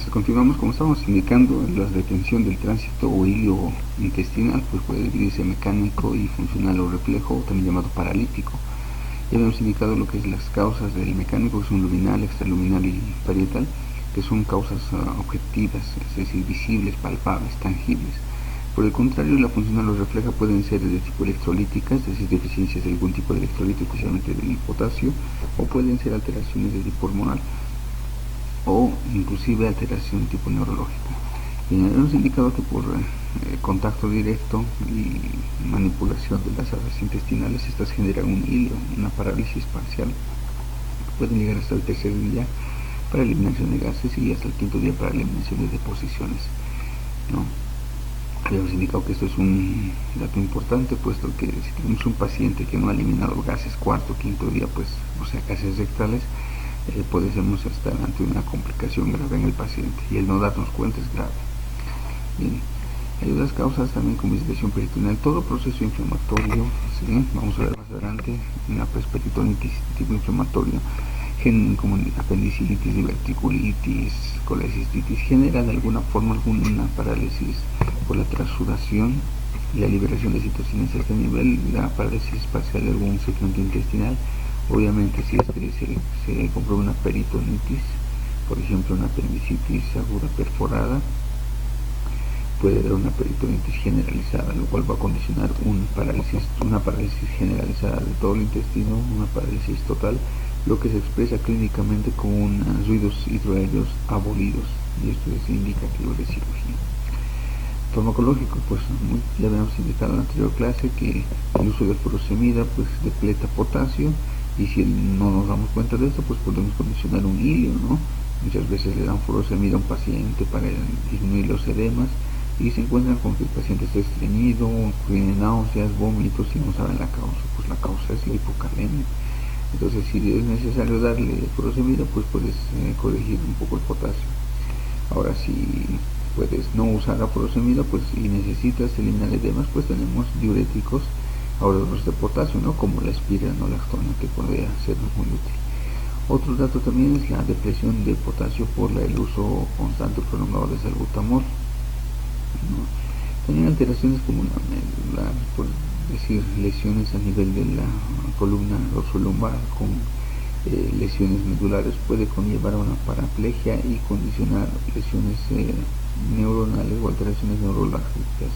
Entonces continuamos, como estábamos indicando, la detención del tránsito o hilo intestinal pues puede dividirse mecánico y funcional o reflejo, también llamado paralítico. Ya habíamos indicado lo que es las causas del mecánico, que son luminal, extraluminal y parietal, que son causas objetivas, es decir, visibles, palpables, tangibles. Por el contrario, la funcional o refleja pueden ser de tipo electrolítica, es decir, deficiencias de algún tipo de electrolito, especialmente del potasio, o pueden ser alteraciones de tipo hormonal, o inclusive alteración tipo neurológica. Y hemos indicado que por contacto directo y manipulación de las arterias intestinales, estas generan un hilo, una parálisis parcial, pueden llegar hasta el tercer día para eliminación de gases y hasta el quinto día para eliminación de deposiciones, ¿no? Habíamos indicado que esto es un dato importante, puesto que si tenemos un paciente que no ha eliminado gases cuarto o quinto día, pues, o sea, gases rectales, podemos estar ante una complicación grave en el paciente, y el no darnos cuenta es grave. Bien, hay otras causas también como irritación peritoneal, todo proceso inflamatorio, ¿sí? Vamos a ver más adelante, una peritonitis tipo inflamatorio, como apendicitis, diverticulitis, colecistitis, genera de alguna forma una parálisis por la transudación y la liberación de citocinas. A este nivel, la parálisis parcial de algún segmento intestinal. Obviamente, si es que se comprueba una peritonitis, por ejemplo una apendicitis aguda perforada, puede dar una peritonitis generalizada, lo cual va a condicionar una parálisis generalizada de todo el intestino, una parálisis total, lo que se expresa clínicamente con unos ruidos hidroaéreos abolidos, y esto es indicativo de cirugía. Farmacológico, pues ya habíamos indicado en la anterior clase que el uso de furosemida pues depleta potasio, y si no nos damos cuenta de esto, pues podemos condicionar un hilio, ¿no? Muchas veces le dan furosemida a un paciente para disminuir los edemas, y se encuentran con que el paciente está estreñido, tiene náuseas, vómitos, y no saben la causa. Pues la causa es la hipocalemia. Entonces, si es necesario darle furosemida, pues puedes corregir un poco el potasio. Ahora, si puedes no usar la furosemida, pues, y necesitas eliminar edemas, pues tenemos diuréticos ahorradores de potasio, ¿no? Como la espironolactona, que podría ser muy útil. Otro dato también es la depresión de potasio por el uso constante y prolongado de salbutamol, ¿no? También alteraciones como por decir, lesiones a nivel de la columna dorsolumbar con lesiones medulares, puede conllevar a una paraplegia y condicionar lesiones neuronales o alteraciones neurológicas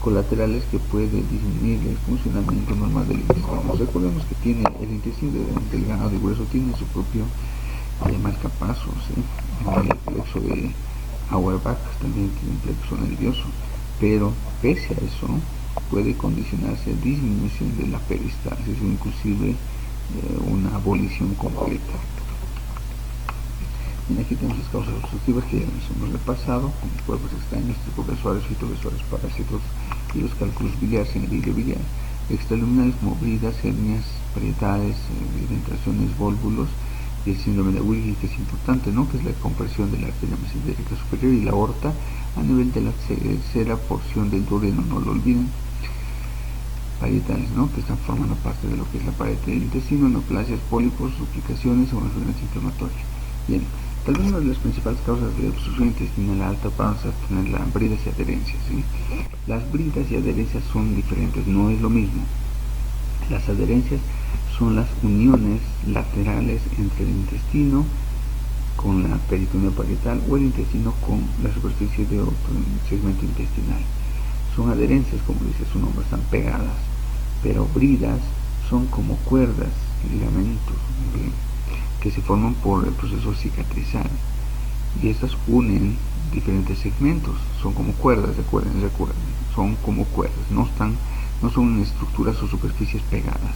colaterales que puede disminuir el funcionamiento normal del intestino. Recordemos que el intestino delgado y grueso tiene su propio marcapasos, el plexo de Auerbach también tiene un plexo nervioso, pero pese a eso puede condicionarse disminución de la peristalsis o inclusive una abolición completa. Y aquí tenemos las causas obstructivas que ya nos hemos repasado, como cuerpos extraños, tripobesuarios, fitobesuarios, parásitos y los cálculos biliares en el hilo biliar. Extraluminales como bridas, hernias parietales, eventraciones, vólvulos, y el síndrome de Willis, que es importante, ¿no? Que es la compresión de la arteria mesentérica superior y la aorta a nivel de la tercera porción del duodeno, no lo olviden. Parietales, ¿no? Que están formando parte de lo que es la pared del intestino, neoplasias, pólipos, duplicaciones o enfermedades inflamatorias. Bien, tal vez una de las principales causas de obstrucción intestinal alta vamos a tener las bridas y adherencias, ¿sí? Las bridas y adherencias son diferentes, no es lo mismo. Las adherencias son las uniones laterales entre el intestino con la peritoneo parietal o el intestino con la superficie de otro segmento intestinal. Son adherencias, como dice su nombre, están pegadas, pero bridas son como cuerdas, ligamentos, ¿sí? Que se forman por el proceso cicatrizal, y estas unen diferentes segmentos, son como cuerdas, recuerden, son como cuerdas, no son estructuras o superficies pegadas.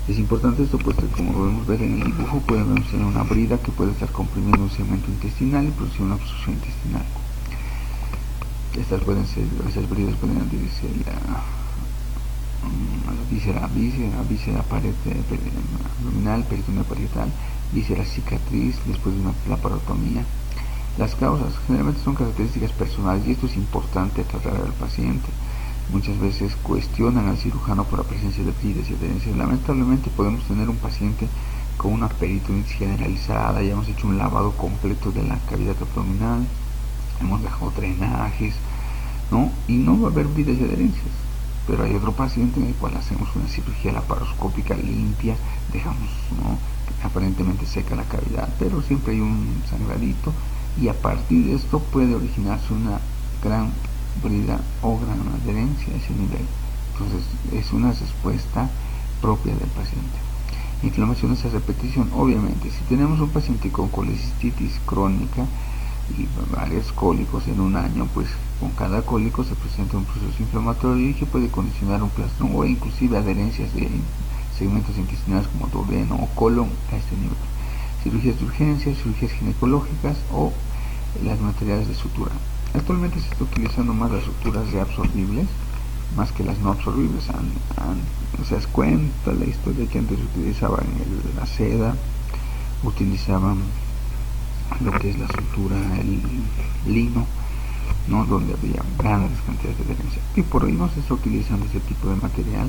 Es importante esto, pues como podemos ver en el dibujo, podemos tener una brida que puede estar comprimiendo un segmento intestinal y producir una obstrucción intestinal. Esas bridas pueden adherirse a la víscera pared abdominal, peritoneo parietal, víscera cicatriz después de una laparotomía. Las causas generalmente son características personales, y esto es importante tratar al paciente. Muchas veces cuestionan al cirujano por la presencia de bridas y adherencias. Lamentablemente podemos tener un paciente con una peritonitis generalizada, ya hemos hecho un lavado completo de la cavidad abdominal, hemos dejado drenajes, ¿no? Y no va a haber bridas y adherencias. Pero hay otro paciente en el cual hacemos una cirugía laparoscópica limpia, dejamos, ¿no?, aparentemente seca la cavidad, pero siempre hay un sangradito, y a partir de esto puede originarse una gran brida o gran adherencia a ese nivel. Entonces es una respuesta propia del paciente. Inflamaciones a repetición. Obviamente, si tenemos un paciente con colecistitis crónica y varios cólicos en un año, pues con cada cólico se presenta un proceso inflamatorio y que puede condicionar un plastrón o inclusive adherencias de segmentos intestinales como duodeno o colon a este nivel. Cirugías de urgencia, cirugías ginecológicas o las materiales de sutura. Actualmente se está utilizando más las suturas reabsorbibles más que las no absorbibles. Se das cuenta la historia que antes utilizaban la seda, utilizaban lo que es la sutura, el lino, ¿no?, donde había grandes cantidades de adherencia, y por hoy no se está utilizando ese tipo de material.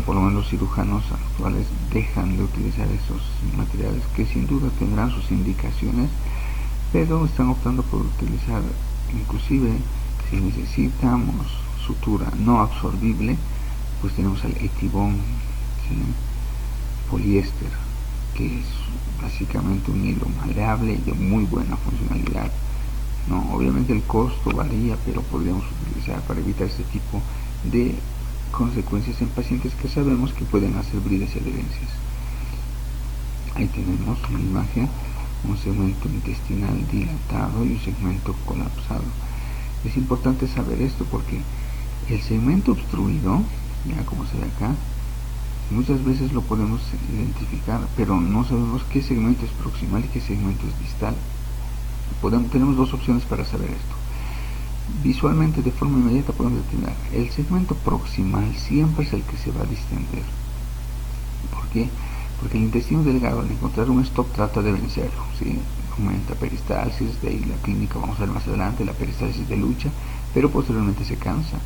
Por lo menos los cirujanos actuales dejan de utilizar esos materiales que sin duda tendrán sus indicaciones, pero están optando por utilizar, inclusive si necesitamos sutura no absorbible, pues tenemos el Etibond, ¿sí?, poliéster, que es básicamente un hilo maleable y de muy buena funcionalidad, ¿no? Obviamente el costo varía, pero podríamos utilizar para evitar este tipo de consecuencias en pacientes que sabemos que pueden hacer bridas y adherencias. Ahí tenemos una imagen, un segmento intestinal dilatado y un segmento colapsado. Es importante saber esto porque el segmento obstruido, ya como se ve acá, muchas veces lo podemos identificar, pero no sabemos qué segmento es proximal y qué segmento es distal. Tenemos dos opciones para saber esto. Visualmente, de forma inmediata, podemos determinar el segmento proximal siempre es el que se va a distender. ¿Por qué? Porque el intestino delgado, al encontrar un stop, trata de vencerlo, ¿sí? Aumenta peristalsis, de ahí la clínica, vamos a ver más adelante, la peristalsis de lucha, pero posteriormente se cansa,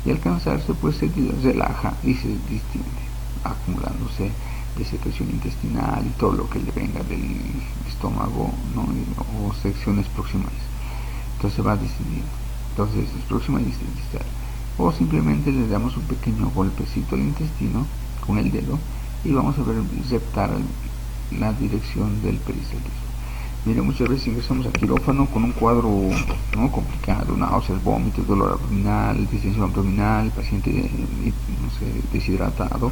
y al cansarse pues se relaja y se distiende, acumulándose de secreción intestinal y todo lo que le venga del estómago, ¿no?, o secciones proximales. Entonces se va distendiendo. Entonces es proximal y distal. O simplemente le damos un pequeño golpecito al intestino con el dedo y vamos a ver reptar la dirección del peristaltismo. Mira, muchas veces ingresamos al quirófano con un cuadro, ¿no?, complicado, náuseas, vómitos, dolor abdominal, distensión abdominal, paciente, no sé, deshidratado,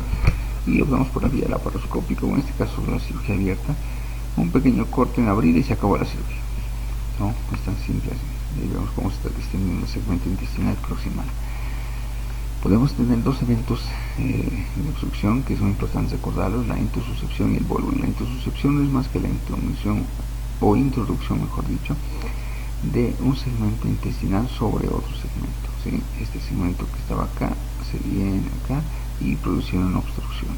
y optamos por la vía laparoscópica, o en este caso la cirugía abierta, un pequeño corte en abrir y se acabó la cirugía, ¿no? Es tan simple así. Y vemos cómo se está distendiendo el segmento intestinal proximal. Podemos tener dos eventos de obstrucción que son importantes recordarlos: la intususcepción y el vólvulo. La intususcepción no es más que la introducción, o introducción mejor dicho, de un segmento intestinal sobre otro segmento, ¿sí? Este segmento que estaba acá se viene acá y produce una obstrucción.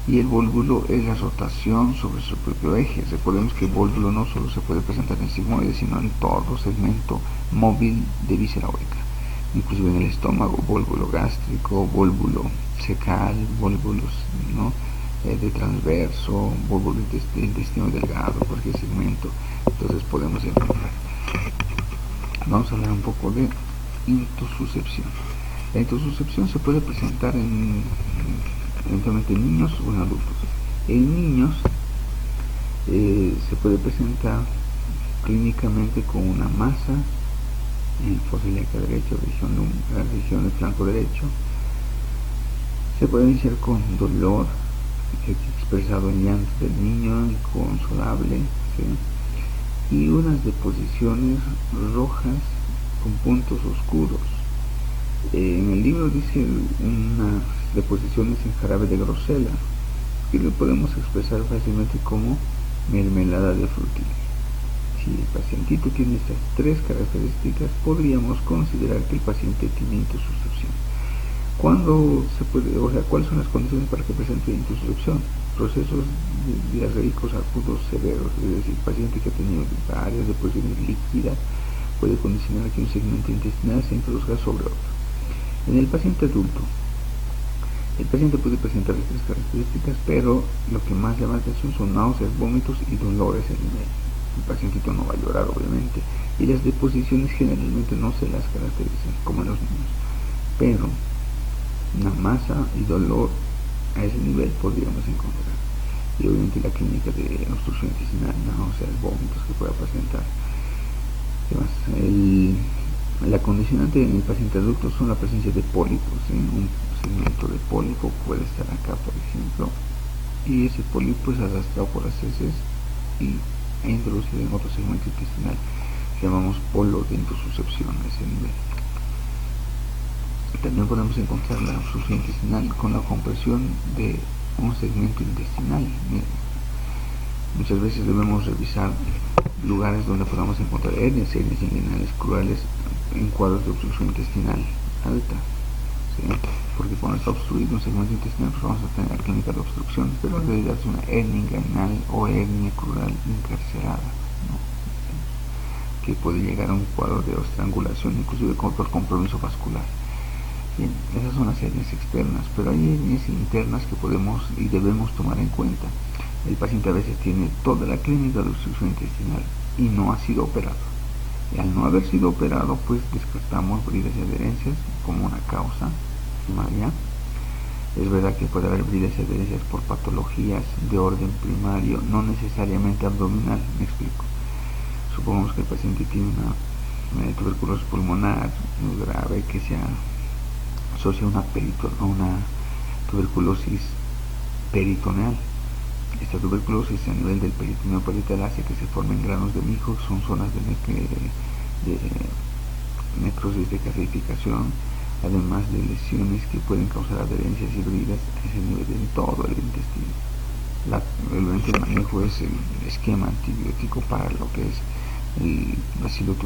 Y el vólvulo es la rotación sobre su propio eje. Recordemos que el vólvulo no solo se puede presentar en el sigmoide, sino en todo segmento móvil de víscera órica, inclusive en el estómago, vólvulo gástrico, vólvulo cecal, vólvulos, ¿no?, de transverso, vólvulo intestino delgado, cualquier segmento. Entonces podemos encontrar. Vamos a hablar un poco de intususcepción. La intususcepción se puede presentar eventualmente en niños o en adultos. En niños se puede presentar clínicamente con una masa en fosa ilíaca derecha, región del flanco derecho. Se puede iniciar con dolor expresado en llanto del niño, inconsolable, ¿sí?, y unas deposiciones rojas con puntos oscuros. En el libro dice unas deposiciones en jarabe de grosella, que lo podemos expresar fácilmente como mermelada de frutilla. Si el pacientito tiene estas tres características, podríamos considerar que el paciente tiene intususcepción. ¿Cuándo se puede, cuáles son las condiciones para que presente intususcepción? Procesos diarreicos agudos severos, es decir, paciente que ha tenido varias deposiciones líquidas puede condicionar que un segmento intestinal se introduzca sobre otro. En el paciente adulto, El paciente puede presentar estas características, pero lo que más llama la atención son náuseas, vómitos y dolores en el nivel. El pacientito no va a llorar, obviamente, y las deposiciones generalmente no se las caracterizan como en los niños, pero una masa y dolor a ese nivel podríamos encontrar. Y obviamente la clínica de obstrucción intestinal, náuseas, vómitos que pueda presentar. La condicionante en el paciente adulto son la presencia de pólipos, un segmento de pólipo puede estar acá, por ejemplo, y ese pólipo es arrastrado por las heces y introducido en otro segmento intestinal, llamamos polo de introsuscepción a ese nivel. También podemos encontrar la obstrucción intestinal con la compresión de un segmento intestinal. Muchas veces debemos revisar lugares donde podamos encontrar hernias inguinales crueles en cuadros de obstrucción intestinal alta, ¿sí? Porque cuando está obstruido un segmento intestinal, pues vamos a tener clínica de obstrucción, pero en realidad es una hernia inguinal o hernia crural encarcelada, ¿no? Que puede llegar a un cuadro de estrangulación, inclusive por compromiso vascular. Bien, esas son las hernias externas, pero hay hernias internas que podemos y debemos tomar en cuenta. El paciente a veces tiene toda la clínica de obstrucción intestinal y no ha sido operado. Y al no haber sido operado, pues descartamos bridas y adherencias como una causa primaria. Es verdad que puede haber bridas y adherencias por patologías de orden primario, no necesariamente abdominal, me explico. Supongamos que el paciente tiene una tuberculosis pulmonar muy grave que se asocia a una tuberculosis peritoneal. Esta tuberculosis a nivel del peritoneo parietal hace que se formen granos de mijo, son zonas de necrosis de calcificación, además de lesiones que pueden causar adherencias y bridas a ese nivel en todo el intestino. El manejo es el esquema antibiótico para lo que es el bacilo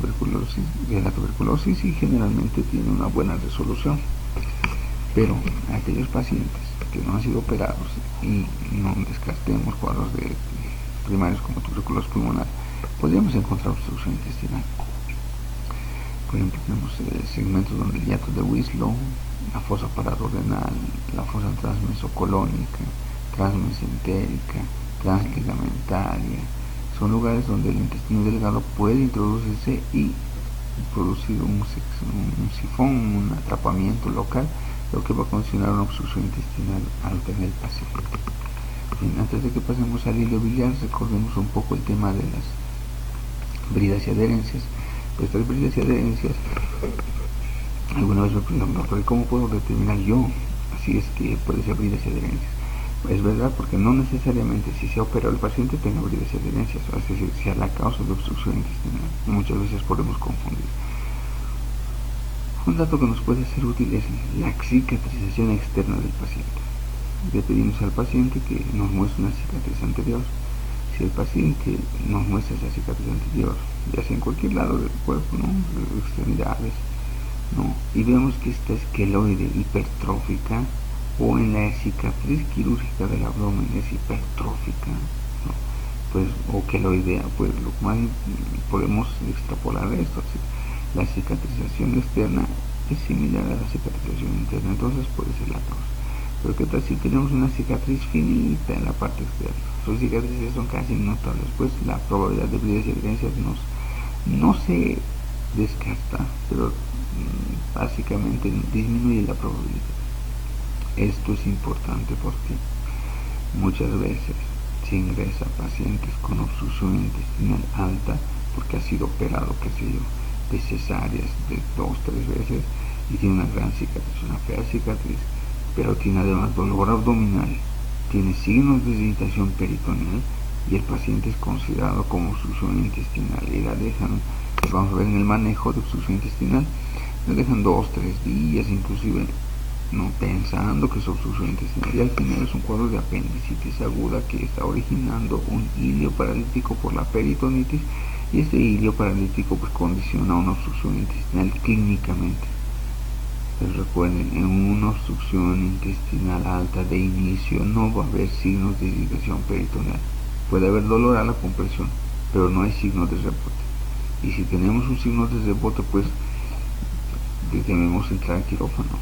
de la tuberculosis y generalmente tiene una buena resolución. Pero aquellos pacientes que no han sido operados y no descartemos cuadros primarios como tuberculosis pulmonar, podríamos encontrar obstrucción intestinal. Por ejemplo, tenemos segmentos donde el hiato de Wislow, la fosa paraduodenal, la fosa transmesocolónica, transmesentérica, transligamentaria, son lugares donde el intestino delgado puede introducirse y producir un sifón, un atrapamiento local, lo que va a condicionar una obstrucción intestinal alta en el paciente. Bien, antes de que pasemos al hilo biliar, recordemos un poco el tema de las bridas y adherencias. Pues estas bridas y adherencias, alguna vez me preguntan, ¿cómo puedo determinar yo? Así es que puede ser bridas y adherencias. Es verdad, porque no necesariamente si se ha operado el paciente tenga bridas y adherencias, es decir, sea la causa de obstrucción intestinal. Muchas veces podemos confundir. Un dato que nos puede ser útil es la cicatrización externa del paciente. Le pedimos al paciente que nos muestre una cicatriz anterior. Si el paciente nos muestra esa cicatriz anterior, ya sea en cualquier lado del cuerpo, ¿no?, de extremidades, ¿no?, y vemos que esta es queloide hipertrófica, o en la cicatriz quirúrgica del abdomen es hipertrófica, ¿no?, pues, o queloidea, pues lo más podemos extrapolar esto. La cicatrización externa es similar a la cicatrización interna, entonces puede ser la causa. Pero ¿qué tal si tenemos una cicatriz finita en la parte externa? Sus cicatrices son casi notables, pues la probabilidad de bridas y adherencias no se descarta, pero básicamente disminuye la probabilidad. Esto es importante porque muchas veces se ingresa a pacientes con obstrucción intestinal alta porque ha sido operado, qué sé yo, de cesáreas de 2-3 veces y tiene una gran cicatriz, una fea cicatriz, pero tiene además dolor abdominal, tiene signos de irritación peritoneal y el paciente es considerado como obstrucción intestinal y la dejan, vamos a ver en el manejo de obstrucción intestinal, la dejan 2-3 días inclusive, no pensando que es obstrucción intestinal, y al final es un cuadro de apendicitis aguda que está originando un hilio paralítico por la peritonitis, y este hilio paralítico pues condiciona una obstrucción intestinal clínicamente. Pues recuerden, en una obstrucción intestinal alta de inicio no va a haber signos de irritación peritoneal. Puede haber dolor a la compresión, pero no hay signos de rebote. Y si tenemos un signo de rebote, pues debemos entrar al quirófano.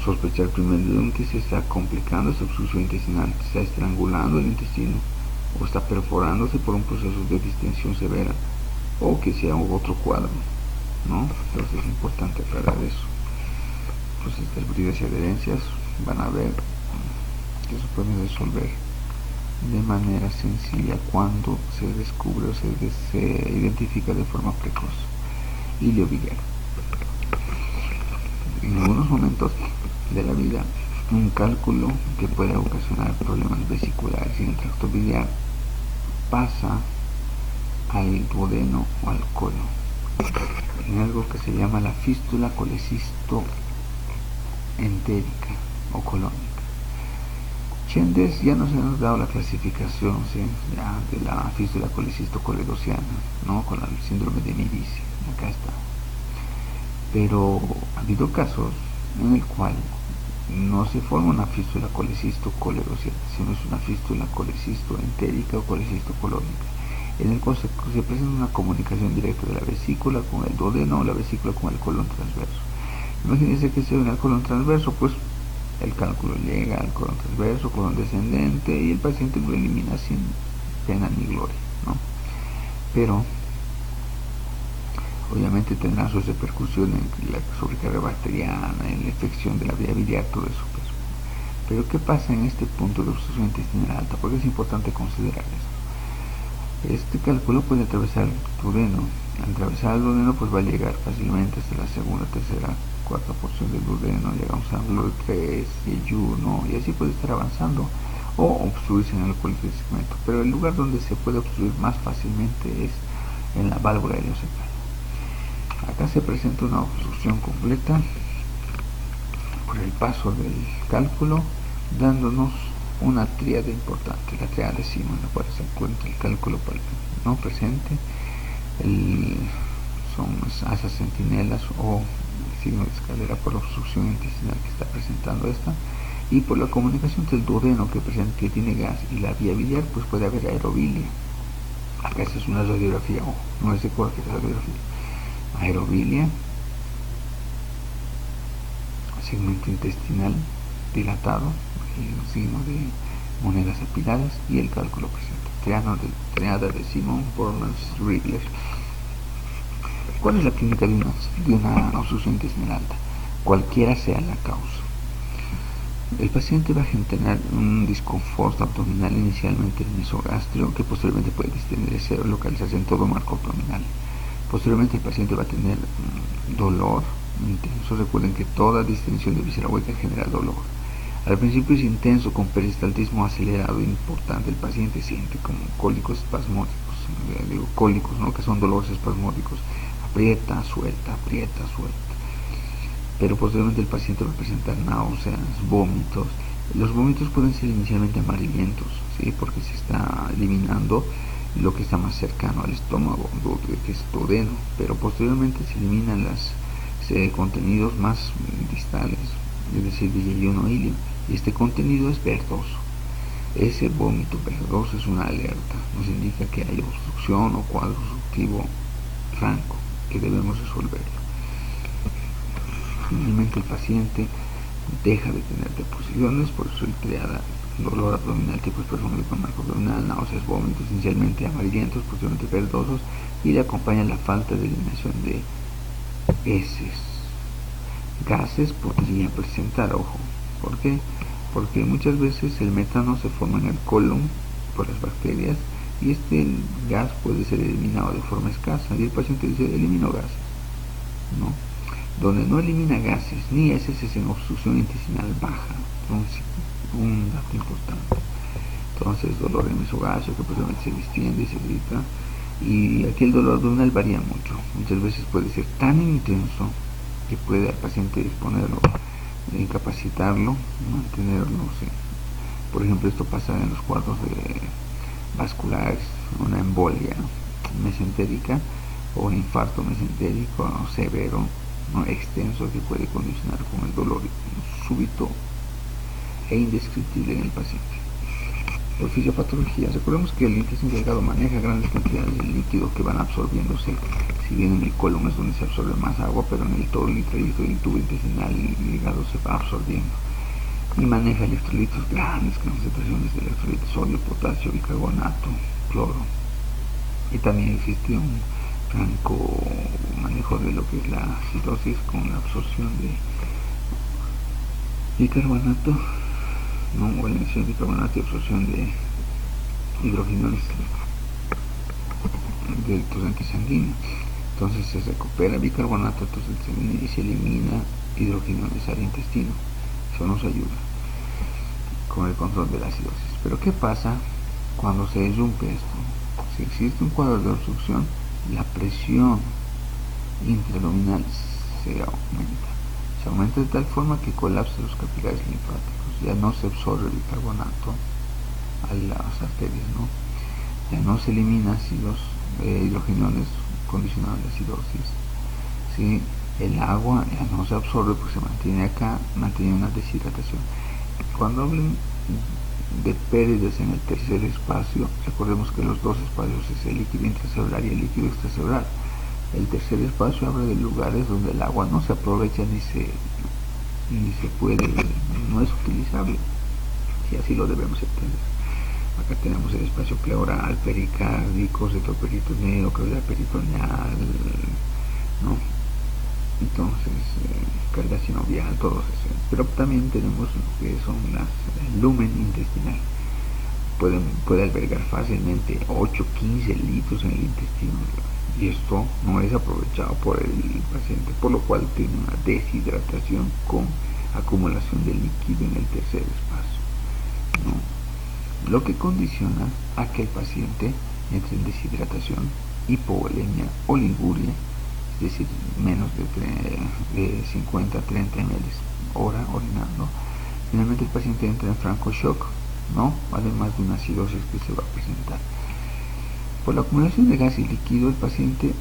sospechar primero que se está complicando esta obstrucción intestinal, se está estrangulando el intestino o está perforándose por un proceso de distensión severa o que sea otro cuadro, ¿no? Entonces es importante aclarar eso. Pues estas bridas y adherencias van a ver que se pueden resolver de manera sencilla cuando se descubre o se identifica de forma precoz. Ilio biliar. En algunos momentos de la vida, un cálculo que puede ocasionar problemas vesiculares en el tracto biliar pasa al duodeno o al colon, en algo que se llama la fístula colecisto entérica o colónica. Chendes ya nos ha dado la clasificación, ¿sí?, ya de la fístula colecisto coledociana, ¿no?, con el síndrome de Medici, acá está. Pero ha habido casos en el cual no se forma una fístula colecisto coledociana, sino es una fístula colecisto entérica o colecisto colónica, en el cual se presenta una comunicación directa de la vesícula con el duodeno o la vesícula con el colon transverso. Imagínense que sea en el colon transverso, pues el cálculo llega al colon transverso, colon descendente, y el paciente lo elimina sin pena ni gloria, ¿no? Pero obviamente tendrá sus repercusiones en la sobrecarga bacteriana, en la infección de la vía biliar, todo eso. Pero ¿qué pasa en este punto de obstrucción intestinal alta? Porque es importante considerar esto. Este cálculo puede atravesar el duodeno. Al atravesar el duodeno, pues va a llegar fácilmente hasta la segunda, tercera, cuarta porción del duodeno. Llegamos a lo 3, y 1, y así puede estar avanzando o obstruirse en el cólico del segmento. Pero el lugar donde se puede obstruir más fácilmente es en la válvula ileocecal. Acá se presenta una obstrucción completa por el paso del cálculo, dándonos una tríade importante, la tríade Simon, en la cual se encuentra el cálculo no presente, son asas centinelas o el signo de escalera por la obstrucción intestinal que está presentando esta, y por la comunicación entre el duodeno que tiene gas y la vía biliar, pues puede haber aerobilia. Acá esta es una radiografía, no es de cuál que es la radiografía. Aerobilia, segmento intestinal dilatado, el signo de monedas apiladas y el cálculo presente. Triada de Simon, Bormann-Riegler. ¿Cuál es la clínica de una obstrucción intestinal alta? Cualquiera sea la causa. El paciente va a tener un disconfort abdominal inicialmente en el mesogastrio, que posteriormente puede distenderse o localizarse en todo marco abdominal. Posteriormente el paciente va a tener dolor intenso. Recuerden que toda distensión de víscera hueca genera dolor. Al principio es intenso, con peristaltismo acelerado e importante. El paciente siente como cólicos espasmódicos, cólicos, ¿no?, que son dolores espasmódicos. Aprieta, suelta. Pero posteriormente el paciente va a presentar náuseas, vómitos. Los vómitos pueden ser inicialmente amarillentos, ¿sí?, porque se está eliminando lo que está más cercano al estómago, que es duodeno, pero posteriormente se eliminan los contenidos más distales, es decir, de yeyuno ilio, y este contenido es verdoso. Ese vómito verdoso es una alerta, nos indica que hay obstrucción o cuadro obstructivo franco que debemos resolverlo. Finalmente el paciente deja de tener deposiciones, por eso el triada: dolor abdominal tipo espasmódico con marco abdominal, náuseas, vómitos inicialmente amarillentos, posteriormente verdosos, y le acompaña la falta de eliminación de heces. Gases podrían presentar, ojo, ¿por qué? Porque muchas veces el metano se forma en el colon por las bacterias, y este gas puede ser eliminado de forma escasa, y el paciente dice: elimino gases, ¿no? Donde no elimina gases ni heces es en obstrucción intestinal baja. Entonces, un dato importante. Entonces, dolor en mesogastrio que posiblemente se distiende y se irrita, y aquí el dolor abdominal varía mucho. Muchas veces puede ser tan intenso que puede al paciente exponerlo, incapacitarlo, mantenerlo, ¿sí? Por ejemplo, esto pasa en los cuadros vasculares, una embolia mesentérica o un infarto mesentérico severo, ¿no?, extenso, que puede condicionar con el dolor súbito e indescriptible en el paciente. Por fisiopatología, recordemos que el intestino delgado maneja grandes cantidades de líquido que van absorbiéndose. Si bien en el colon es donde se absorbe más agua, pero en todo el trayecto del tubo intestinal y hígado se va absorbiendo. Y maneja electrolitos, grandes concentraciones de electrolitos, sodio, potasio, bicarbonato, cloro. Y también existe un franco manejo de lo que es la acidosis con la absorción de bicarbonato, ¿no? O la emisión de bicarbonato y absorción de hidrogenones del torrente sanguíneo. Entonces se recupera bicarbonato del torrente sanguíneo y se elimina hidrogenones al intestino. Eso nos ayuda con el control de la acidosis. Pero ¿qué pasa cuando se irrumpe esto? Si existe un cuadro de obstrucción, la presión intraabdominal se aumenta de tal forma que colapsa los capilares linfáticos. Ya no se absorbe el bicarbonato a las arterias, ¿no? Ya no se elimina así los hidrogenones condicionados a la acidosis. ¿Sí? El agua ya no se absorbe porque se mantiene acá, mantiene una deshidratación. Cuando hablen de pérdidas en el tercer espacio, recordemos que los dos espacios es el líquido intracelular y el líquido extracelular. El tercer espacio habla de lugares donde el agua no se aprovecha ni se puede, no es utilizable, y así lo debemos entender. Acá tenemos el espacio pleural, pericárdico, retroperitoneal, cavidad peritoneal, ¿no? Entonces, cavidad sinovial, todo eso. Pero también tenemos lo que son el lumen intestinal. Puede albergar fácilmente 8-15 litros en el intestino, y esto no es aprovechado por el paciente, por lo cual tiene una deshidratación con acumulación de líquido en el tercer espacio, ¿no? Lo que condiciona a que el paciente entre en deshidratación, hipovolemia o liguria, es decir, menos de 50 a 30 ml hora orinando. Finalmente el paciente entra en franco shock, ¿no? Además de una acidosis que se va a presentar. Por la acumulación de gas y líquido, el paciente,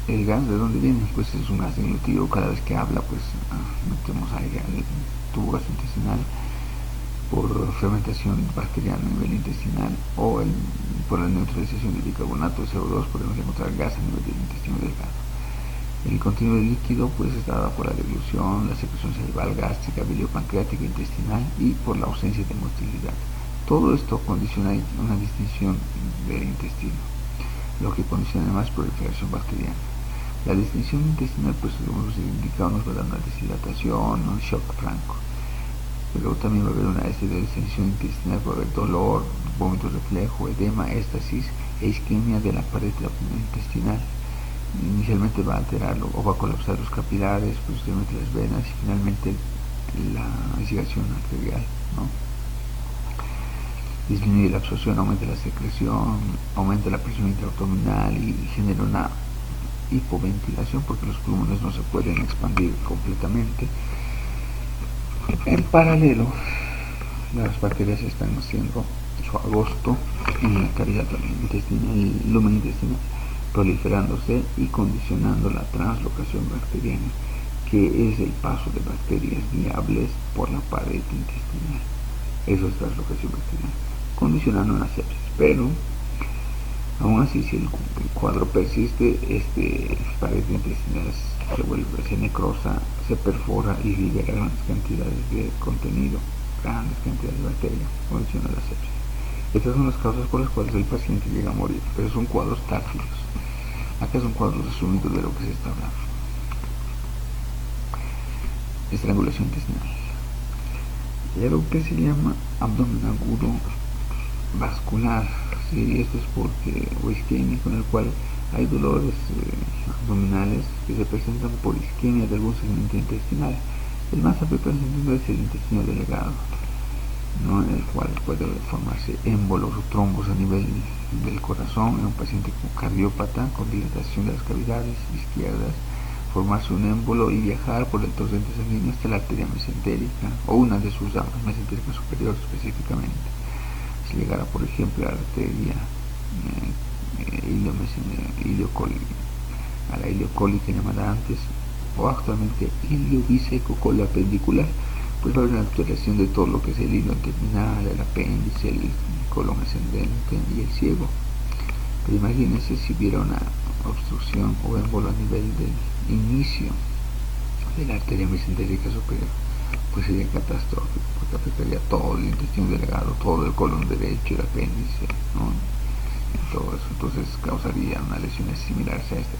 el gas, ¿de dónde viene? Pues es un gas diglutivo. Cada vez que habla, pues metemos aire al tubo gastrointestinal por fermentación bacteriana a nivel intestinal, o por la neutralización del bicarbonato de CO2 podemos encontrar gas a nivel del intestino delgado. El contenido de líquido pues es dado por la deglución, la secreción salival, gástrica, biliopancreática, intestinal, y por la ausencia de motilidad. Todo esto condiciona una distinción del intestino, lo que condiciona además proliferación bacteriana. La distinción intestinal, pues como hemos indicado, nos va a dar una deshidratación, un shock franco. Pero también va a haber una distensión intestinal, va a haber dolor, vómito reflejo, edema, éstasis e isquemia de la pared intestinal. Inicialmente va a alterarlo o va a colapsar los capilares, posteriormente las venas y finalmente la irrigación arterial, ¿no? Disminuye la absorción, aumenta la secreción, aumenta la presión intraabdominal y genera una hipoventilación porque los pulmones no se pueden expandir completamente. En paralelo, las bacterias están haciendo su agosto en la cavidad intestinal, el lumen intestinal, proliferándose y condicionando la translocación bacteriana, que es el paso de bacterias viables por la pared intestinal. Eso es translocación bacteriana, condicionando una sepsis. Pero aún así, si el cuadro persiste, pared intestinal se necrosa, se perfora y libera grandes cantidades de contenido, grandes cantidades de bacterias, condiciona la sepsis. Estas son las causas por las cuales el paciente llega a morir, pero son cuadros tácticos. Acá son cuadros resumidos de lo que se está hablando. Estrangulación intestinal. Y algo que se llama abdomen agudo vascular, ¿sí? Esto es porque, o isquemia, con el cual hay dolores abdominales que se presentan por isquemia de algún segmento intestinal. El más afectado es el intestino delgado, ¿no? En el cual puede formarse émbolos o trombos a nivel del corazón en un paciente cardiópata con dilatación de las cavidades izquierdas, formarse un émbolo y viajar por el torrente sanguíneo hasta la arteria mesentérica o una de sus ramas, mesentérica superior específicamente. Si llegara, por ejemplo, a la arteria a la iliocólica llamada antes, o actualmente iliobiseco-cola pendicular, pues va a haber una alteración de todo lo que es el hilo intestinal, el apéndice, el colon ascendente y el ciego. Pero imagínense si hubiera una obstrucción o émbolo a nivel del inicio de la arteria mesentérica superior, pues sería catastrófico, porque afectaría todo el intestino delgado, todo el colon derecho, el apéndice, ¿no? Todo eso, entonces causaría unas lesiones similares a estas.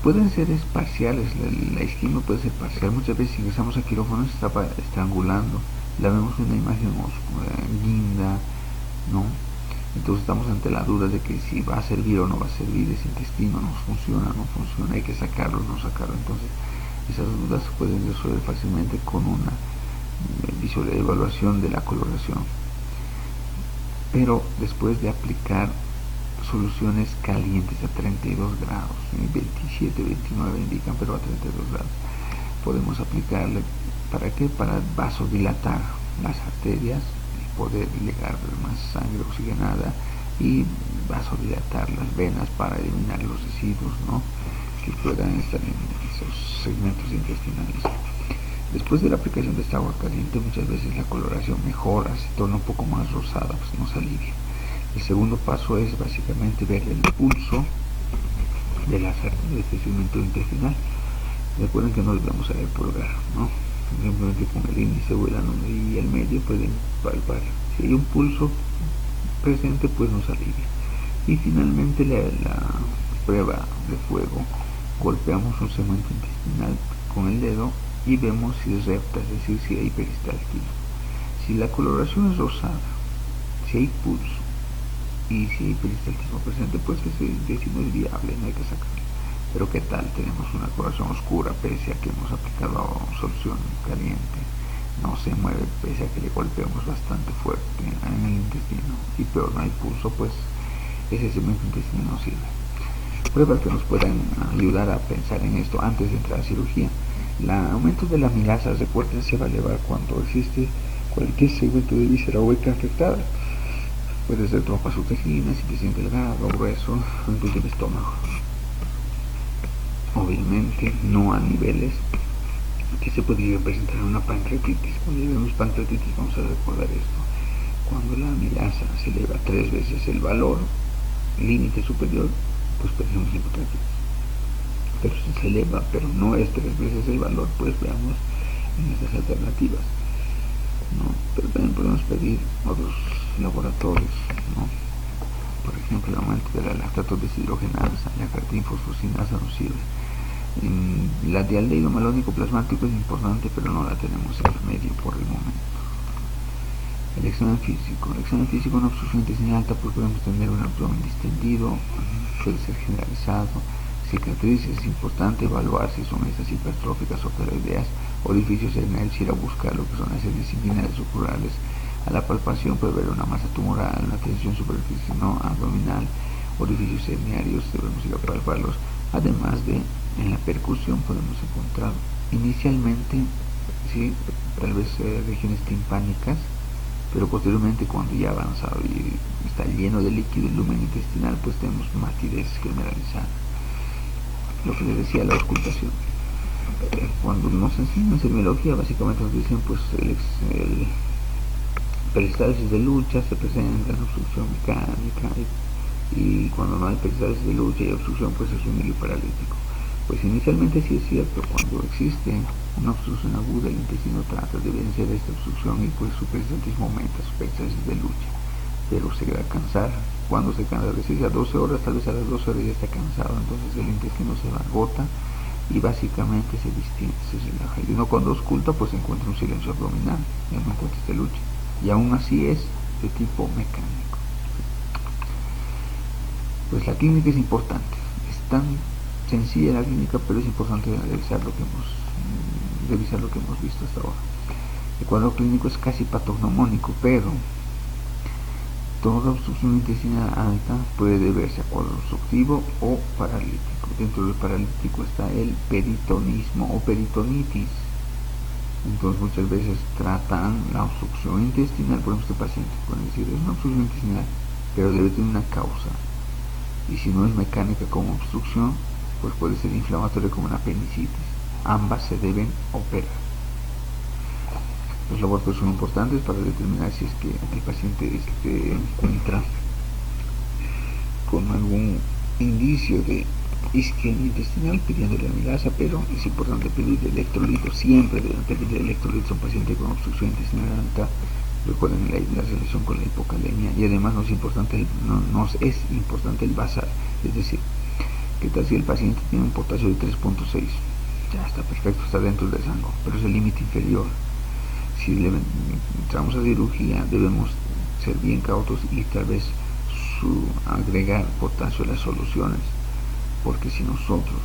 Pueden ser parciales, la isquemia puede ser parcial. Muchas veces ingresamos a quirófano, se está estrangulando, la vemos en una imagen guinda, ¿no? Entonces estamos ante la duda de que si va a servir o no va a servir ese intestino, no funciona, hay que sacarlo, no sacarlo. Entonces esas dudas se pueden resolver fácilmente con una visual evaluación de la coloración, pero después de aplicar soluciones calientes a 32 grados, 27, 29 indican, pero a 32 grados podemos aplicarle. ¿Para qué? Para vasodilatar las arterias y poder llegar más sangre oxigenada y vasodilatar las venas para eliminar los residuos, ¿no?, que puedan estar en esos segmentos intestinales. Después de la aplicación de esta agua caliente, muchas veces la coloración mejora, se torna un poco más rosada, pues nos alivia. El segundo paso es básicamente ver el pulso de este segmento intestinal. Recuerden que no les vamos a ver pulgar, ¿no? Simplemente con el índice y el medio pueden palpar. Si hay un pulso presente, pues nos alivia. Y finalmente la prueba de fuego. Golpeamos un segmento intestinal con el dedo y vemos si es recta, es decir, si hay peristaltismo. Si la coloración es rosada, si hay pulso y si hay peristaltismo presente, pues ese intestino es viable, no hay que sacarlo. Pero ¿qué tal? Tenemos una coloración oscura, pese a que hemos aplicado solución caliente, no se mueve, pese a que le golpeamos bastante fuerte en el intestino, y peor, no hay pulso, pues ese segmento intestinal no sirve. Pruebas que nos puedan ayudar a pensar en esto antes de entrar a cirugía. El aumento de la amilasa, recuerden, se va a elevar cuando existe cualquier segmento de víscera hueca afectada. Puede ser trompas uterinas, intestino delgado, grueso, incluso el estómago. Obviamente no a niveles que se podría presentar una pancreatitis. Cuando vemos pancreatitis vamos a recordar esto. Cuando la amilasa se eleva 3 veces el valor límite superior, pues tenemos hepatitis. Pero si se eleva, pero no es 3 veces el valor, pues veamos en estas alternativas, ¿no? Pero también podemos pedir otros laboratorios, ¿no? Por ejemplo, el aumento de la lactato deshidrogenasa, la creatina fosfocinasa no sirve. La dialdehído malónico plasmático es importante, pero no la tenemos en el medio por el momento. El examen físico, una obstrucción intestinal alta, pues podemos tener un abdomen distendido, puede ser generalizado. Cicatrices, es importante evaluar si son estas hipertróficas o keloideas, orificios herniales, ir a buscar lo que son las hernias inguinales o crurales. A la palpación puede haber una masa tumoral, una tensión superficial no abdominal, orificios herniarios, debemos ir a palparlos. Además de, en la percusión podemos encontrar inicialmente, sí, tal vez regiones timpánicas, pero posteriormente, cuando ya ha avanzado y está lleno de líquido el lumen intestinal, pues tenemos matidez generalizada. Lo que les decía, la auscultación. Cuando nos enseñan semiología, básicamente nos dicen, pues el peristalsis de lucha se presenta en obstrucción mecánica, y cuando no hay peristalsis de lucha y obstrucción, pues es un hilo paralítico. Pues inicialmente sí es cierto, cuando existe una obstrucción aguda, el intestino trata de vencer esta obstrucción y pues su peristaltismo aumenta, su peristalsis de lucha, pero se va a cansar. Cuando se cansa, de 6 a 12 horas, tal vez a las 12 horas ya está cansado, entonces el intestino se agota y básicamente se distiende, se relaja. Y uno cuando ausculta, pues encuentra un silencio abdominal, ya no encuentra esta lucha, y aún así es de tipo mecánico. Pues la clínica es importante, es tan sencilla la clínica, pero es importante revisar lo que hemos visto hasta ahora. El cuadro clínico es casi patognomónico, pero toda obstrucción intestinal alta puede deberse a cuadro obstructivo o paralítico. Dentro del paralítico está el peritonismo o peritonitis. Entonces muchas veces tratan la obstrucción intestinal. Por ejemplo, este paciente pueden decir, es una obstrucción intestinal, pero debe tener una causa, y si no es mecánica como obstrucción, pues puede ser inflamatoria como una apendicitis. Ambas se deben operar. Los laboratorios son importantes para determinar si es que el paciente encuentra con algún indicio de isquemia intestinal pidiéndole amilasa, pero es importante pedir electrolitos, siempre deben pedir electrolitos a un paciente con obstrucción intestinal alta. Recuerden la relación con la hipocalemia, y además nos es importante el basal, es decir, que tal si el paciente tiene un potasio de 3.6, ya está perfecto, está dentro del rango, pero es el límite inferior. Si le entramos a cirugía debemos ser bien cautos y tal vez agregar potasio a las soluciones, porque si nosotros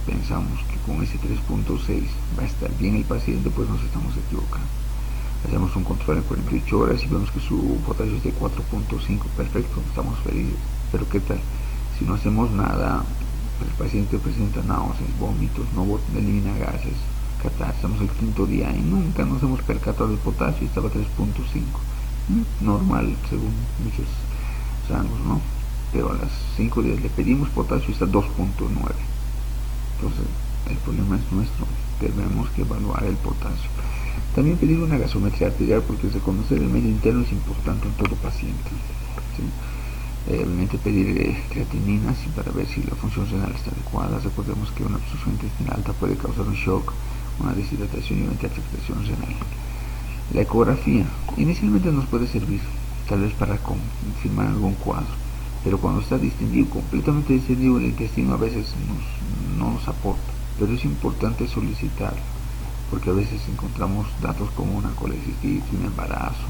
pensamos que con ese 3.6 va a estar bien el paciente, pues nos estamos equivocando. Hacemos un control en 48 horas y vemos que su potasio es de 4.5, perfecto, estamos felices. Pero ¿qué tal? Si no hacemos nada, el paciente presenta náuseas, vómitos, no elimina gases, catarsis, estamos el quinto día y nunca nos hemos percatado del potasio y estaba 3.5. Normal, según muchos rangos, ¿no? Pero a las 5 días le pedimos potasio y está 2.9. Entonces, el problema es nuestro, tenemos que evaluar el potasio. También pedir una gasometría arterial, porque reconocer el medio interno es importante en todo paciente, ¿sí? Obviamente pedir creatinina para ver si la función renal está adecuada. Recordemos que una obstrucción intestinal alta puede causar un shock, una deshidratación y una afectación renal. La ecografía inicialmente nos puede servir tal vez para confirmar algún cuadro, pero cuando está distendido, completamente distendido el intestino, a veces no nos aporta, pero es importante solicitarlo, porque a veces encontramos datos como una colecistitis, un embarazo,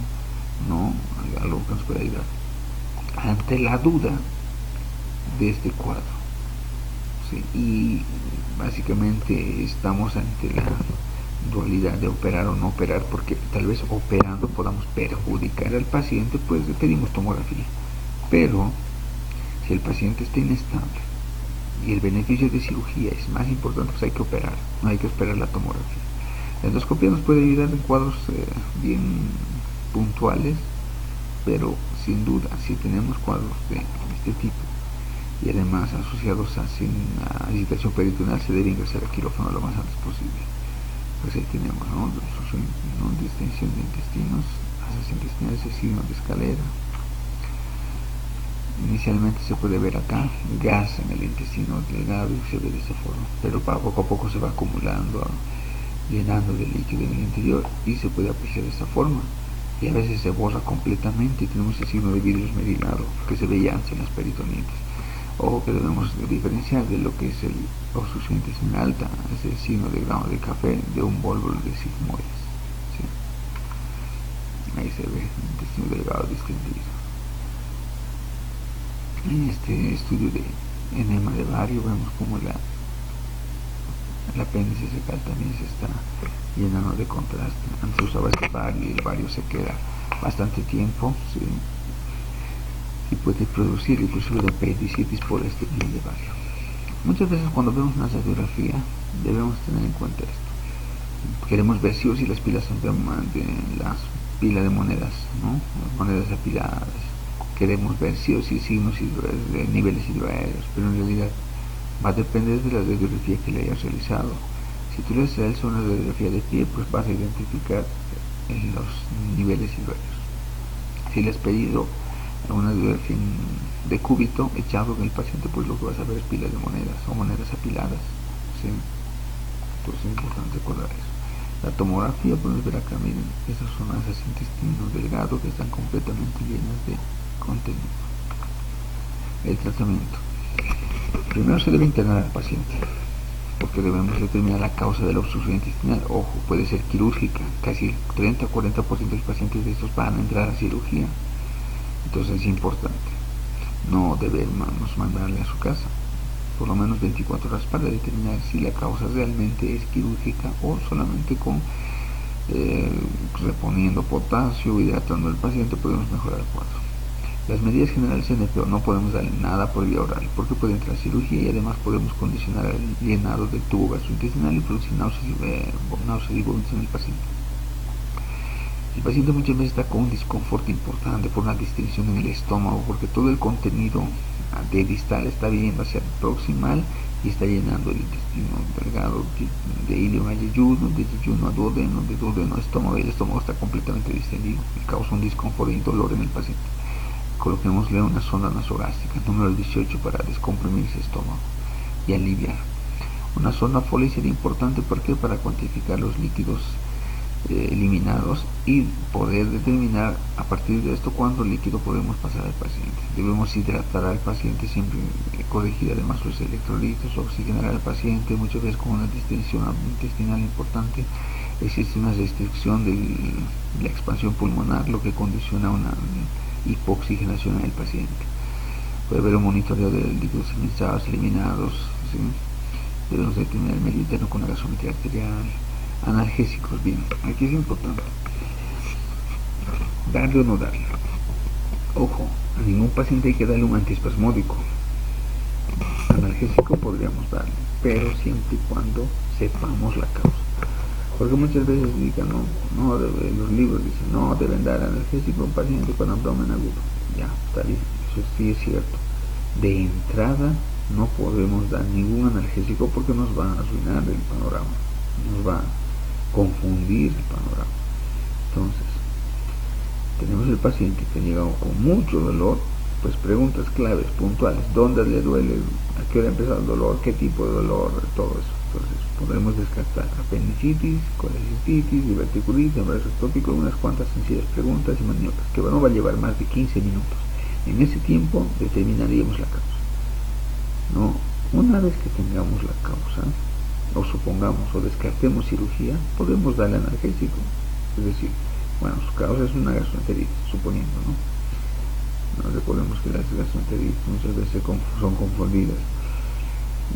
¿no? Algo que nos puede ayudar. Ante la duda de este cuadro, ¿sí? Y básicamente estamos ante la dualidad de operar o no operar, porque tal vez operando podamos perjudicar al paciente, pues le pedimos tomografía. Pero si el paciente está inestable y el beneficio de cirugía es más importante, pues hay que operar, no hay que esperar la tomografía. La endoscopia nos puede ayudar en cuadros bien puntuales, pero sin duda, si tenemos cuadros de este tipo y además asociados a una agitación peritoneal, se debe ingresar al quirófano lo más antes posible. Pues ahí tenemos, ¿no? Distensión de intestinos, asas intestinales, el signo de escalera. Inicialmente se puede ver acá gas en el intestino delgado y se ve de esa forma, pero poco a poco se va acumulando, llenando de líquido en el interior y se puede apreciar de esta forma. Y a veces se borra completamente y tenemos el signo de vidrio esmerilado que se veía antes en las peritonitis. Ojo que debemos diferenciar de lo que es el obstrucción intestinal alta, es el signo de grano de café de un bólvulo de sigmoides, ¿sí? Ahí se ve el intestino delgado distendido. En este estudio de enema de vario vemos como el apéndice secal también se está llenando de contraste. Antes usaba este vario y el vario se queda bastante tiempo, ¿sí? Y puede producir inclusive de apendicitis por este tipo de vario. Muchas veces cuando vemos una radiografía debemos tener en cuenta esto. Queremos ver si o si las pilas son de las pilas de monedas, ¿no? Las monedas apiladas. Queremos ver si o si signos de niveles hidroaéreos, pero en realidad va a depender de la radiografía que le hayas realizado. Si tú le realizas una radiografía de pie, pues vas a identificar los niveles hidroaéreos. Si le has pedido una radiografía de cúbito echado en el paciente, pues lo que vas a ver es pilas de monedas o monedas apiladas, ¿sí? Entonces es importante recordar eso. La tomografía, podemos ver acá, miren, esas son asas intestinos delgados que están completamente llenas de contenido. El tratamiento: primero se debe internar al paciente, porque debemos determinar la causa de la obstrucción intestinal. Ojo, puede ser quirúrgica, casi el 30-40% de los pacientes de estos van a entrar a cirugía. Entonces es importante no debemos mandarle a su casa por lo menos 24 horas para determinar si la causa realmente es quirúrgica o solamente con reponiendo potasio, hidratando al paciente, podemos mejorar el cuadro. Las medidas generales NPO: no podemos darle nada por vía oral porque puede entrar a cirugía, y además podemos condicionar el llenado del tubo gastrointestinal y producir náuseas y vómitos en el paciente. El paciente muchas veces está con un desconforto importante por una distensión en el estómago, porque todo el contenido de distal está viniendo hacia el proximal y está llenando el intestino delgado. significado de ilium a yeyuno, de yeyuno a duodeno, de duodeno a estómago, y el estómago está completamente distendido y causa un disconfort y dolor en el paciente. Coloquémosle una sonda nasogástrica, número 18, para descomprimir ese estómago y aliviar. Una sonda Foley sería importante porque para cuantificar los líquidos eliminados y poder determinar a partir de esto cuánto líquido podemos pasar al paciente. Debemos hidratar al paciente siempre, corregir además los electrolitos, oxigenar al paciente, muchas veces con una distensión intestinal importante. Existe una restricción de la expansión pulmonar, lo que condiciona una hipoxigenación en el paciente. Puede haber un monitoreo de líquidos suministrados, eliminados, ¿sí? Debemos determinar el medio interno con la gasometría arterial. Analgésicos, bien, aquí es importante darle o no darle. Ojo, a ningún paciente hay que darle un antiespasmódico. Analgésico podríamos darle, pero siempre y cuando sepamos la causa, porque muchas veces digan, los libros dicen, no deben dar analgésico a un paciente con abdomen agudo. Ya, está bien, eso sí es cierto. De entrada no podemos dar ningún analgésico porque nos va a arruinar el panorama, nos va a confundir el panorama. Entonces, tenemos el paciente que ha llegado con mucho dolor, pues preguntas claves, puntuales: ¿dónde le duele? ¿A qué hora empezó el dolor? ¿Qué tipo de dolor? Todo eso. Entonces, podemos descartar apendicitis, colecistitis, diverticulitis, embarazo ectópico, unas cuantas sencillas preguntas y maniobras que no va a llevar más de 15 minutos. En ese tiempo determinaríamos la causa. No, una vez que tengamos la causa, o supongamos o descartemos cirugía, podemos darle analgésico. Es decir, bueno, su causa es una gastroenteritis, suponiendo, ¿no? Recordemos que las gastroenteritis muchas veces son confundidas.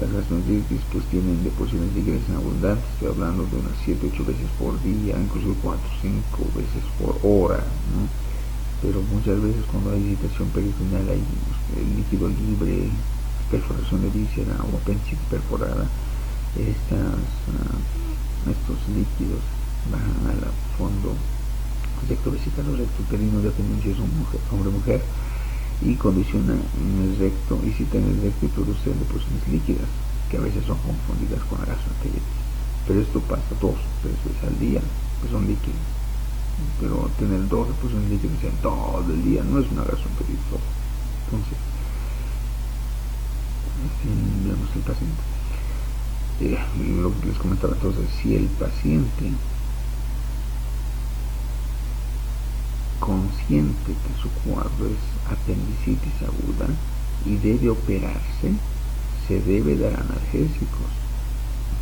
Las gastroenteritis pues tienen deposiciones líquidas en abundantes, estoy hablando de unas 7-8 veces por día, incluso 4-5 veces por hora, ¿no? Pero muchas veces cuando hay irritación peritoneal, hay el líquido libre, perforación de víscera o apendicitis perforada, estos líquidos bajan al fondo recto vesical o recto uterino, dependiendo si es hombre o mujer, y condiciona en el recto, y si está en el recto, y produce deposiciones líquidas que a veces son confundidas con la gastroenteritis. Pero esto pasa 2-3 veces al día, que son líquidos. Pero tener 2 deposiciones líquidas en todo el día no es una gastroenteritis. Entonces, vemos el paciente. Lo que les comentaba, entonces, si el paciente consciente que su cuadro es apendicitis aguda y debe operarse, se debe dar analgésicos,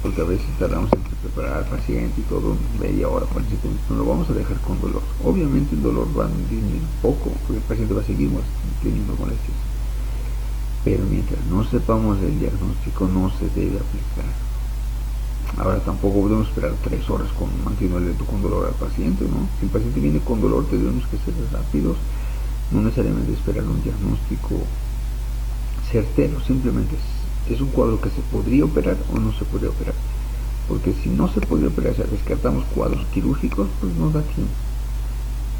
porque a veces tardamos en preparar al paciente y todo, media hora, 45 minutos, no lo vamos a dejar con dolor. Obviamente el dolor va a disminuir poco, porque el paciente va a seguir teniendo molestias, pero mientras no sepamos el diagnóstico no se debe aplicar. Ahora tampoco podemos esperar 3 horas con mantenerle con dolor al paciente, ¿no? Si el paciente viene con dolor, tenemos que ser rápidos, no necesariamente esperar un diagnóstico certero, simplemente es un cuadro que se podría operar o no se podría operar, porque si no se podría operar, o sea, descartamos cuadros quirúrgicos, pues no da tiempo.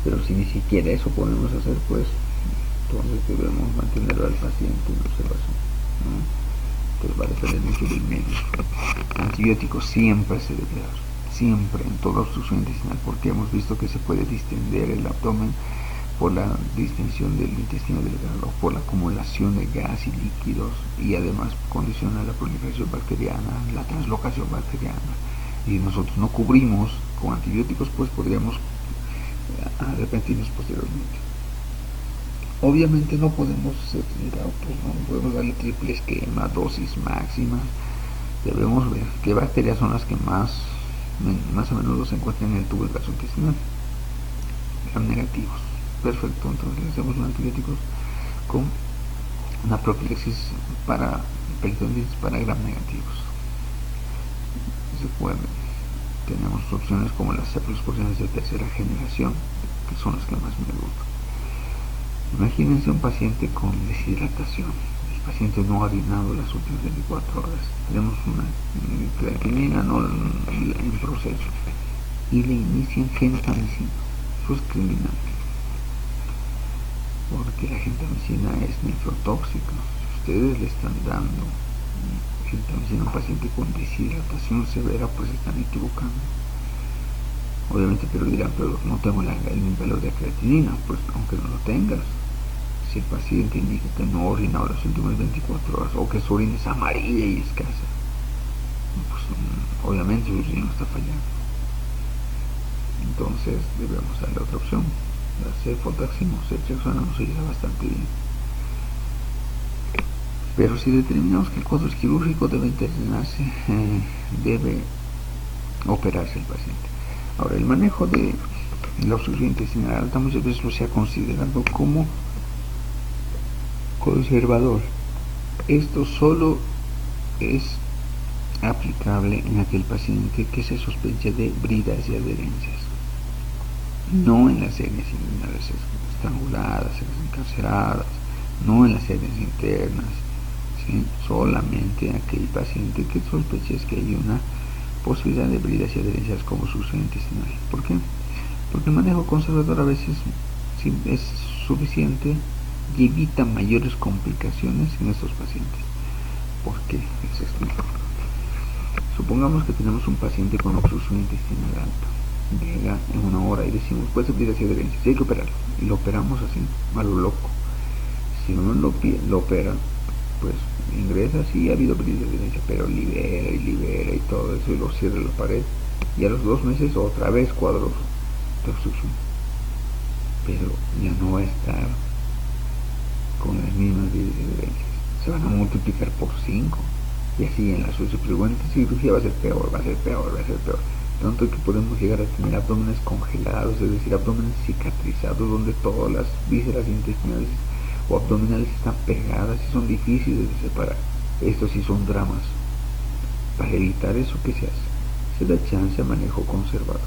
Pero si ni siquiera eso podemos hacer, pues entonces debemos mantenerlo al paciente en observación, ¿no? Entonces va a depender mucho del medio. Antibióticos siempre se debe dar, siempre, en toda obstrucción intestinal, porque hemos visto que se puede distender el abdomen por la distensión del intestino delgado, por la acumulación de gas y líquidos, y además condiciona la proliferación bacteriana, la translocación bacteriana. Y nosotros no cubrimos con antibióticos, pues podríamos arrepentirnos posteriormente. Obviamente no podemos ser cautos, no podemos darle triple esquema, dosis máximas. Debemos ver qué bacterias son las que más a menudo se encuentran en el tubo gastrointestinal. Gram negativos. Perfecto, entonces le hacemos un antibiótico con una profilaxis para peritonitis para gram negativos. Se puede. Tenemos opciones como las cephalosporines de tercera generación, que son las que más me gustan. Imagínense un paciente con deshidratación. El paciente no ha orinado las últimas 24 horas. Tenemos una creatinina en proceso y le inician gentamicina. Eso es criminal, porque la gentamicina es nefrotóxica. Si ustedes le están dando Si también tiene un paciente con deshidratación severa, pues están equivocando. Obviamente, pero dirán, pero no tengo el valor de creatinina. Pues aunque no lo tengas, si el paciente indica que no ha orinado las últimas 24 horas o que su orina es amarilla y escasa, pues obviamente su riñón está fallando. Entonces debemos darle otra opción. La cefotaxima o ceftriaxona nos ayuda bastante bien. Pero si determinamos que el cuadro es quirúrgico, debe internarse, debe operarse el paciente. Ahora, el manejo de la obstrucción intestinal alta muchas veces lo se ha considerado como conservador. Esto solo es aplicable en aquel paciente que se sospecha de bridas y adherencias, no en las hernias inguinales estranguladas, encarceradas, no en las hernias internas, ¿sí? Solamente aquel paciente que sospeches que hay una posibilidad de bridas y adherencias como obstrucción intestinal. ¿Por qué? Porque el manejo conservador a veces sí es suficiente y evita mayores complicaciones en estos pacientes. ¿Por qué? Les explico. Supongamos que tenemos un paciente con obstrucción intestinal alta. Llega en una hora y decimos, puede ser bridas y adherencias, hay que operarlo. Y lo operamos así, a lo loco. Si uno lo opera, pues ingresa, sí ha habido bridas y adherencias, pero libera y todo eso, y lo cierra la pared. Y a los 2 meses otra vez cuadros de obstrucción. Pero ya no va a estar con las mismas bridas y adherencias. Se van a multiplicar por 5. Y así en la subsecuente cirugía va a ser peor. Tanto que podemos llegar a tener abdómenes congelados, es decir, abdómenes cicatrizados, donde todas las vísceras intestinales o abdominales están pegadas y son difíciles de separar. Estos sí son dramas. Para evitar eso, ¿qué se hace? Se da chance a manejo conservador.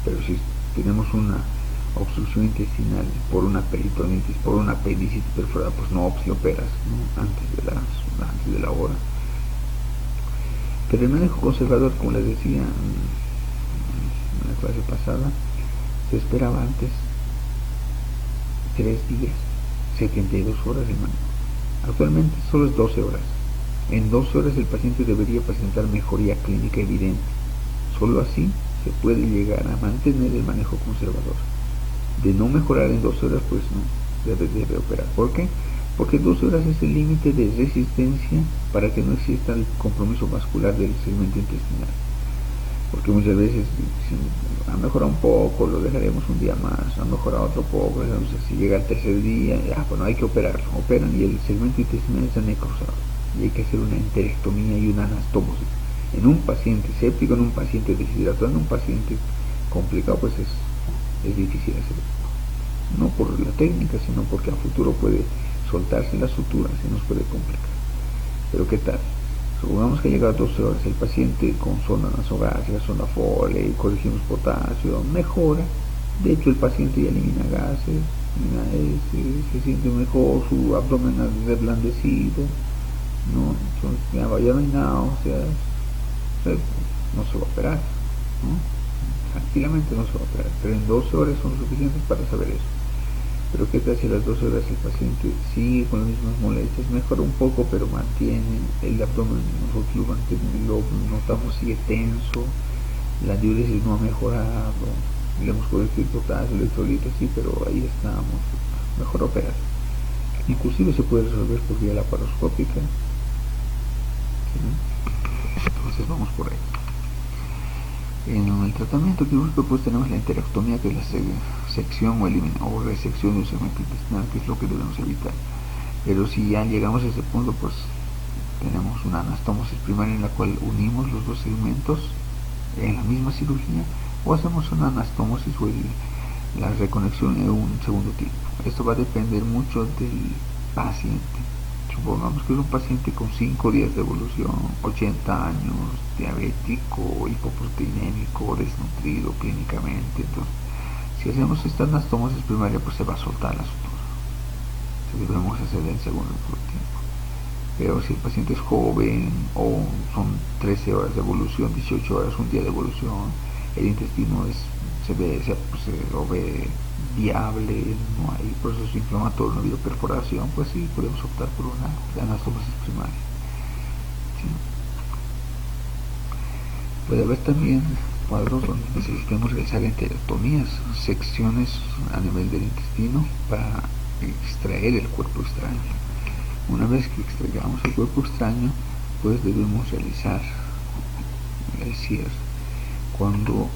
Pero si tenemos una obstrucción intestinal por una peritonitis, por una apendicitis perforada, pues no si operas, ¿no? antes de la hora. Pero el manejo conservador, como les decía en la clase pasada, se esperaba antes 3 días, 72 horas de manejo. Actualmente solo es 12 horas. En 12 horas el paciente debería presentar mejoría clínica evidente. Solo así se puede llegar a mantener el manejo conservador. De no mejorar en 12 horas, pues no, debe operar. ¿Por qué? Porque 12 horas es el límite de resistencia para que no exista el compromiso vascular del segmento intestinal. Porque muchas veces ha mejorado un poco, lo dejaremos un día más, ha mejorado otro poco, si llega el tercer día, bueno, hay que operarlo. Operan y el segmento intestinal está necrosado. Y hay que hacer una enterectomía y una anastomosis. En un paciente séptico, en un paciente deshidratado, en un paciente complicado, pues es difícil hacerlo. No por la técnica, sino porque a futuro puede soltarse las suturas y nos puede complicar. Pero ¿qué tal? Supongamos que llega a 12 horas el paciente con zona nasogástrica, zona fole, corregimos potasio, mejora. De hecho, el paciente ya elimina gases, se siente mejor, su abdomen ha reblandecido, ¿no? Entonces, ya no hay náuseas, no se va a operar, ¿no? Tranquilamente no se va a operar, pero en 12 horas son suficientes para saber eso. Pero ¿qué tal si a las 12 horas el paciente sigue con las mismas molestias? Mejora un poco, pero mantiene el abdomen, nosotros lo notamos sigue tenso, la diuresis no ha mejorado, le hemos corregido potasio, electrolitos, sí, pero ahí estamos, mejor operar. Inclusive se puede resolver por vía laparoscópica, ¿sí? Entonces vamos por ahí. En el tratamiento quirúrgico pues tenemos la enterectomía, que es la sección o resección de un segmento intestinal, que es lo que debemos evitar. Pero si ya llegamos a ese punto, pues tenemos una anastomosis primaria en la cual unimos los dos segmentos en la misma cirugía, o hacemos una anastomosis o la reconexión en un segundo tiempo. Esto va a depender mucho del paciente. Supongamos que es un paciente con 5 días de evolución, 80 años, diabético, hipoproteinémico, desnutrido clínicamente. Entonces, si hacemos esta anastomosis primaria, pues se va a soltar la sutura. Entonces debemos hacer en segundo tiempo. Pero si el paciente es joven o son 13 horas de evolución, 18 horas, un día de evolución, el intestino lo ve viable, no hay proceso inflamatorio, no ha habido perforación, pues sí, podemos optar por una anastomosis primaria. ¿sí? Puede haber también cuadros donde necesitemos realizar enterotomías, secciones a nivel del intestino para extraer el cuerpo extraño. Una vez que extraigamos el cuerpo extraño, pues debemos realizar el cierre. Cuando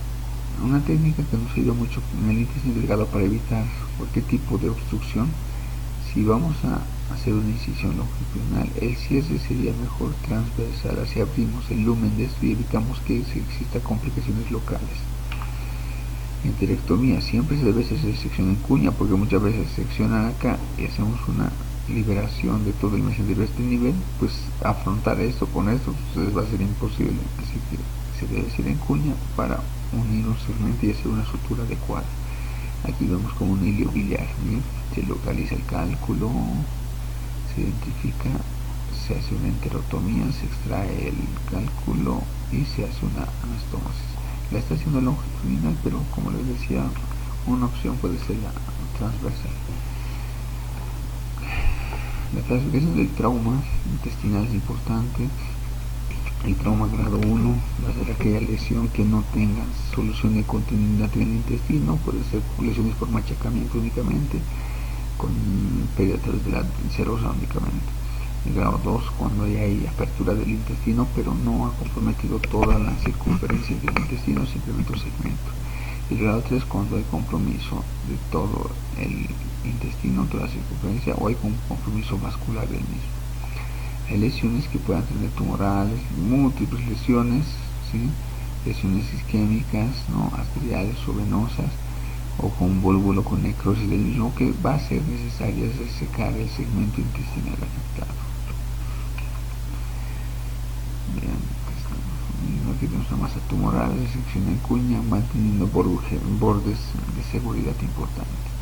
una técnica que nos ayuda mucho en el intestino delgado para evitar cualquier tipo de obstrucción, si vamos a hacer una incisión longitudinal, el cierre sería mejor transversal, así abrimos el lumen de esto y evitamos que exista complicaciones locales. Enterectomía, siempre se debe hacer sección en cuña, porque muchas veces seccionan acá y hacemos una liberación de todo el mesentero a este nivel, pues afrontar esto con esto pues va a ser imposible, así que se debe hacer en cuña para unir un segmento y hacer una sutura adecuada. Aquí vemos como un hilio biliar, ¿bien? Se localiza el cálculo, se identifica, se hace una enterotomía, se extrae el cálculo y se hace una anastomosis. La está haciendo longitudinal, pero como les decía, una opción puede ser la transversal. La clasificación del trauma intestinal es importante. El trauma grado 1 va a ser aquella lesión que no tenga solución de continuidad en el intestino, puede ser lesiones por machacamiento únicamente, con pérdida de la serosa únicamente. El grado 2, cuando ya hay apertura del intestino, pero no ha comprometido toda la circunferencia del intestino, simplemente un segmento. El grado 3, cuando hay compromiso de todo el intestino, toda la circunferencia, o hay un compromiso vascular del mismo. Hay lesiones que puedan tener tumorales, múltiples lesiones, ¿sí? Lesiones isquémicas, ¿no? Arteriales o venosas, o con volvulo con necrosis del mismo, que va a ser necesaria resecar el segmento intestinal afectado. Bien, aquí tenemos una masa tumoral de sección en cuña, manteniendo bordes de seguridad importantes.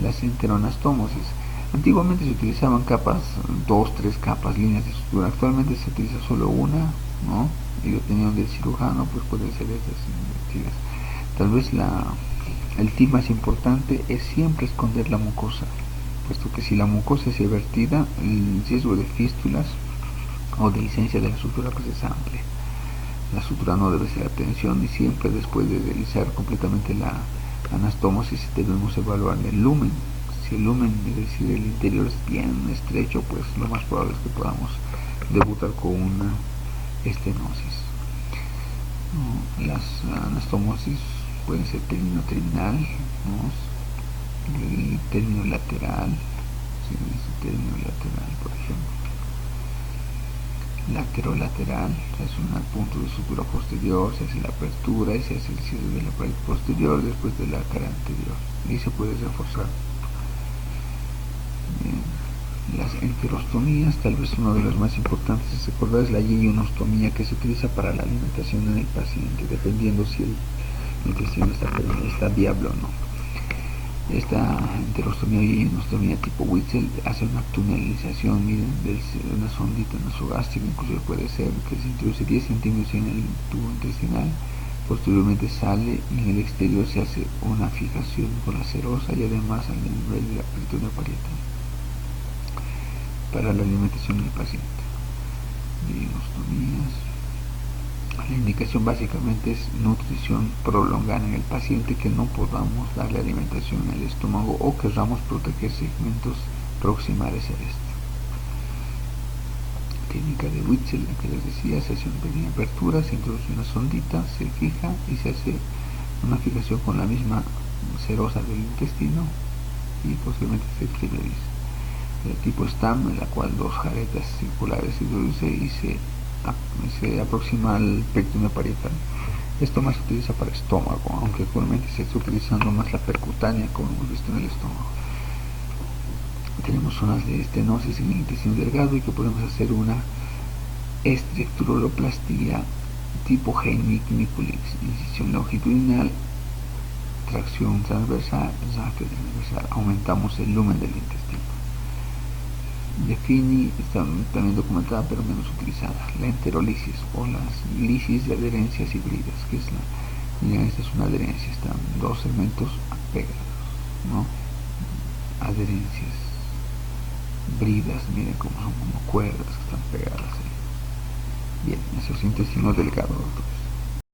Las enteroanastomosis. Antiguamente se utilizaban capas, 2, 3 capas, líneas de sutura. Actualmente se utiliza solo una, ¿no? Y dependiendo del cirujano, pues pueden ser estas invertidas. Tal vez el tip más importante es siempre esconder la mucosa, puesto que si la mucosa es vertida, el riesgo de fístulas o de licencia de la sutura pues es amplio. La sutura no debe ser a tensión y siempre después de realizar completamente la anastomosis debemos evaluar el lumen. Si el lumen, es decir, el interior es bien estrecho, pues lo más probable es que podamos debutar con una estenosis. Las anastomosis pueden ser término terminal, ¿no? El término lateral, ¿sí? El término lateral, por ejemplo. Laterolateral, se hace un punto de sutura posterior, se hace la apertura y se hace el cierre de la pared posterior después de la cara anterior y se puede reforzar. Bien. Las enterostomías, tal vez uno de los más importantes es recordar, es la yeyonostomía, que se utiliza para la alimentación en el paciente, dependiendo si el intestino está viable o no. Esta enterostomía o yeyonostomía tipo Witzel hace una tunelización, miren, de una sondita nasogástrica, incluso puede ser que se introduce 10 centímetros en el tubo intestinal, posteriormente sale y en el exterior se hace una fijación con la serosa y además al nivel de la peritoneo parietal para la alimentación del paciente. Yeyonostomías. La indicación básicamente es nutrición prolongada en el paciente, que no podamos darle alimentación en el estómago o querramos proteger segmentos proximales a este. Técnica de Witzel, la que les decía, se hace una pequeña apertura, se introduce una sondita, se fija y se hace una fijación con la misma serosa del intestino y posteriormente se exterioriza. El tipo STAM, en la cual dos jaretas circulares se introduce y se aproxima al peritoneo parietal. Esto más se utiliza para estómago, aunque actualmente se está utilizando más la percutánea, como hemos visto en el estómago. Tenemos zonas de estenosis en el intestino delgado y que podemos hacer una estructuroloplastia tipo Heimlich-Nicolix, incisión longitudinal, tracción transversal, rastre transversal. Aumentamos el lumen del intestino. De Fini está también documentada pero menos utilizada. La enterolisis o las lisis de adherencias híbridas, que es miren, esta es una adherencia, están dos segmentos pegados, ¿no? Adherencias bridas, miren cómo son como cuerdas que están pegadas ahí. Bien, nuestros intestinos delgados.